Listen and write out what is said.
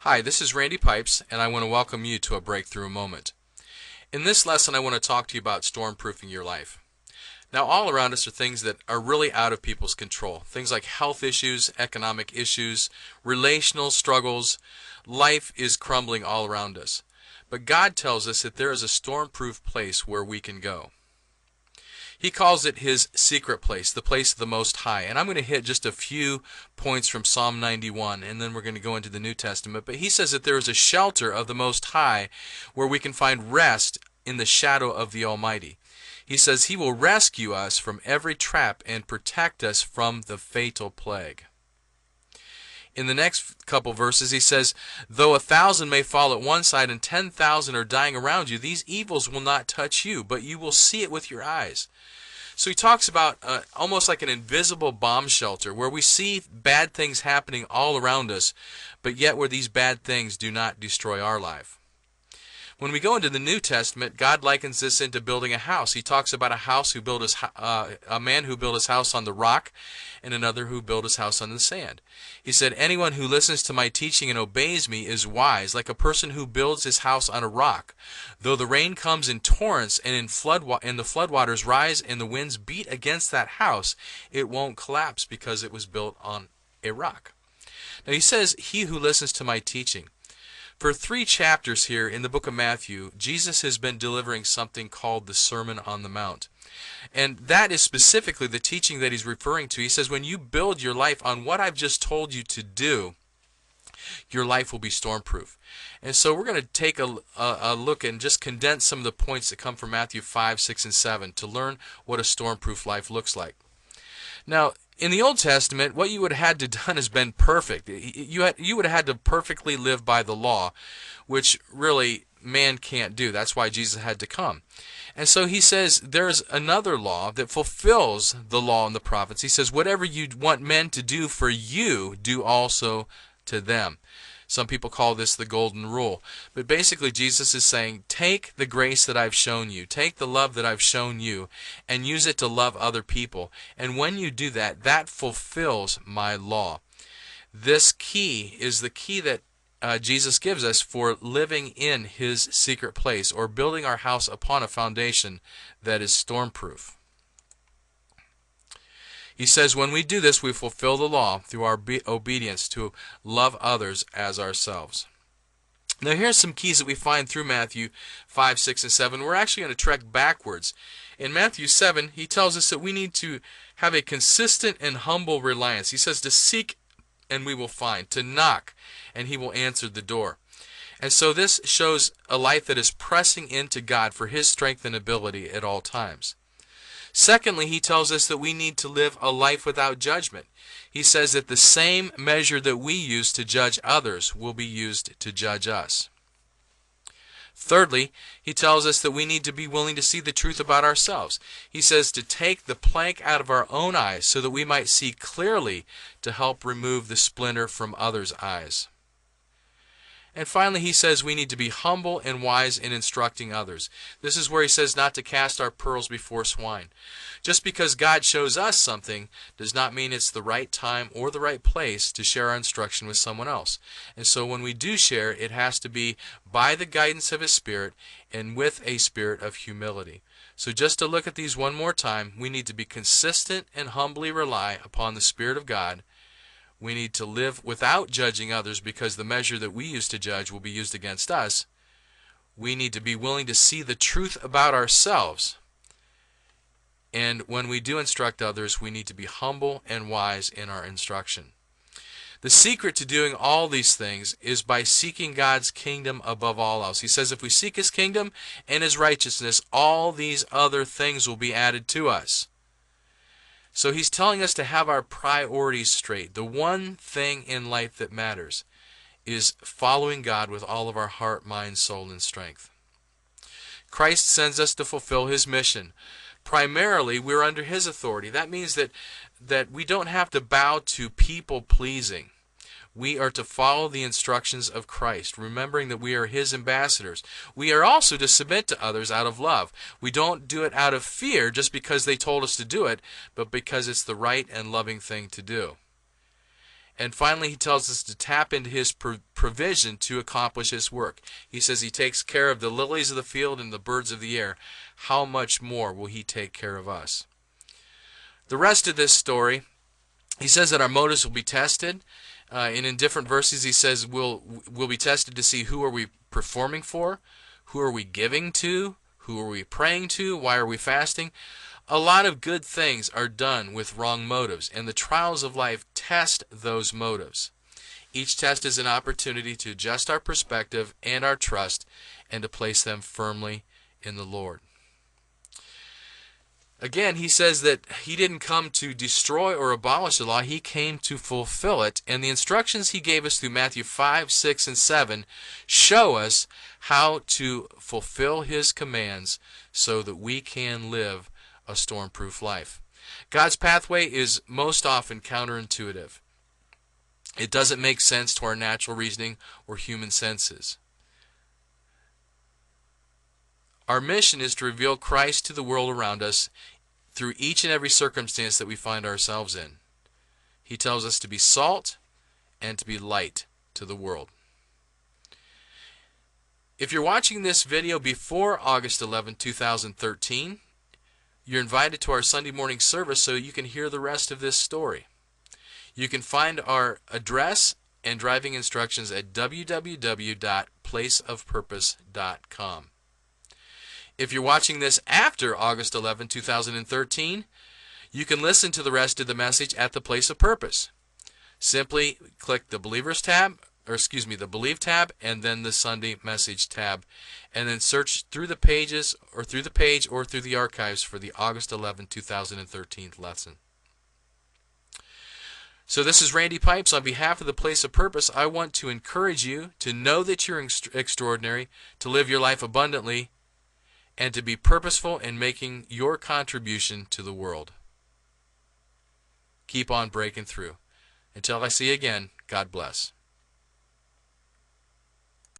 Hi, this is Randy Pipes, and I want to welcome you to a Breakthrough Moment. In this lesson, I want to talk to you about stormproofing your life. Now, all around us are things that are really out of people's control. Things like health issues, economic issues, relational struggles. Life is crumbling all around us. But God tells us that there is a stormproof place where we can go. He calls it his secret place, the place of the Most High. And I'm going to hit just a few points from Psalm 91, and then we're going to go into the New Testament. But he says that there is a shelter of the Most High where we can find rest in the shadow of the Almighty. He says he will rescue us from every trap and protect us from the fatal plague. In the next couple verses, he says, though 1,000 may fall at one side and 10,000 are dying around you, these evils will not touch you, but you will see it with your eyes. So he talks about almost like an invisible bomb shelter where we see bad things happening all around us, but yet where these bad things do not destroy our life. When we go into the New Testament, God likens this into building a house. He talks about a man who built his house on the rock and another who built his house on the sand. He said, anyone who listens to my teaching and obeys me is wise, like a person who builds his house on a rock. Though the rain comes in torrents and the floodwaters rise and the winds beat against that house, it won't collapse because it was built on a rock. Now he says, he who listens to my teaching. For 3 chapters here in the book of Matthew, Jesus has been delivering something called the Sermon on the Mount. And that is specifically the teaching that he's referring to. He says, when you build your life on what I've just told you to do, your life will be stormproof. And so we're going to take a look and just condense some of the points that come from Matthew 5, 6, and 7 to learn what a stormproof life looks like. Now, in the Old Testament, what you would have had to done has been perfect. You would have had to perfectly live by the law, which really man can't do. That's why Jesus had to come. And so he says there's another law that fulfills the law and the prophets. He says, whatever you want men to do for you, do also to them. Some people call this the golden rule. But basically Jesus is saying, take the grace that I've shown you, take the love that I've shown you, and use it to love other people. And when you do that, that fulfills my law. This key is the key that Jesus gives us for living in his secret place, or building our house upon a foundation that is stormproof. He says when we do this, we fulfill the law through our obedience to love others as ourselves. Now here's some keys that we find through Matthew 5, 6, and 7. We're actually going to trek backwards. In Matthew 7, he tells us that we need to have a consistent and humble reliance. He says to seek and we will find, to knock and he will answer the door. And so this shows a life that is pressing into God for his strength and ability at all times. Secondly, he tells us that we need to live a life without judgment. He says that the same measure that we use to judge others will be used to judge us. Thirdly, he tells us that we need to be willing to see the truth about ourselves. He says to take the plank out of our own eyes so that we might see clearly to help remove the splinter from others' eyes. And finally, he says we need to be humble and wise in instructing others. This is where he says not to cast our pearls before swine. Just because God shows us something does not mean it's the right time or the right place to share our instruction with someone else. And so when we do share, it has to be by the guidance of his Spirit and with a spirit of humility. So just to look at these one more time, we need to be consistent and humbly rely upon the Spirit of God. We need to live without judging others because the measure that we use to judge will be used against us. We need to be willing to see the truth about ourselves. And when we do instruct others, we need to be humble and wise in our instruction. The secret to doing all these things is by seeking God's kingdom above all else. He says if we seek his kingdom and his righteousness, all these other things will be added to us. So he's telling us to have our priorities straight. The one thing in life that matters is following God with all of our heart, mind, soul, and strength. Christ sends us to fulfill his mission. Primarily, we're under his authority. That means that we don't have to bow to people-pleasing. We are to follow the instructions of Christ, remembering that we are his ambassadors. We are also to submit to others out of love. We don't do it out of fear just because they told us to do it, but because it's the right and loving thing to do. And finally, he tells us to tap into his provision to accomplish his work. He says he takes care of the lilies of the field and the birds of the air. How much more will he take care of us? The rest of this story, he says that our motives will be tested. And in different verses, he says we'll be tested to see who are we performing for, who are we giving to, who are we praying to, why are we fasting. A lot of good things are done with wrong motives, and the trials of life test those motives. Each test is an opportunity to adjust our perspective and our trust and to place them firmly in the Lord. Again, he says that he didn't come to destroy or abolish the law. He came to fulfill it. And the instructions he gave us through Matthew 5, 6, and 7 show us how to fulfill his commands so that we can live a storm-proof life. God's pathway is most often counterintuitive. It doesn't make sense to our natural reasoning or human senses. Our mission is to reveal Christ to the world around us through each and every circumstance that we find ourselves in. He tells us to be salt and to be light to the world. If you're watching this video before August 11, 2013, you're invited to our Sunday morning service so you can hear the rest of this story. You can find our address and driving instructions at www.placeofpurpose.com. If you're watching this after August 11, 2013, you can listen to the rest of the message at the Place of Purpose. Simply click the Believers tab, the Believe tab, and then the Sunday Message tab, and then search through the pages or through the page or through the archives for the August 11, 2013 lesson. So this is Randy Pipes. On behalf of the Place of Purpose, I want to encourage you to know that you're extraordinary, to live your life abundantly, and to be purposeful in making your contribution to the world. Keep on breaking through. Until I see you again, God bless.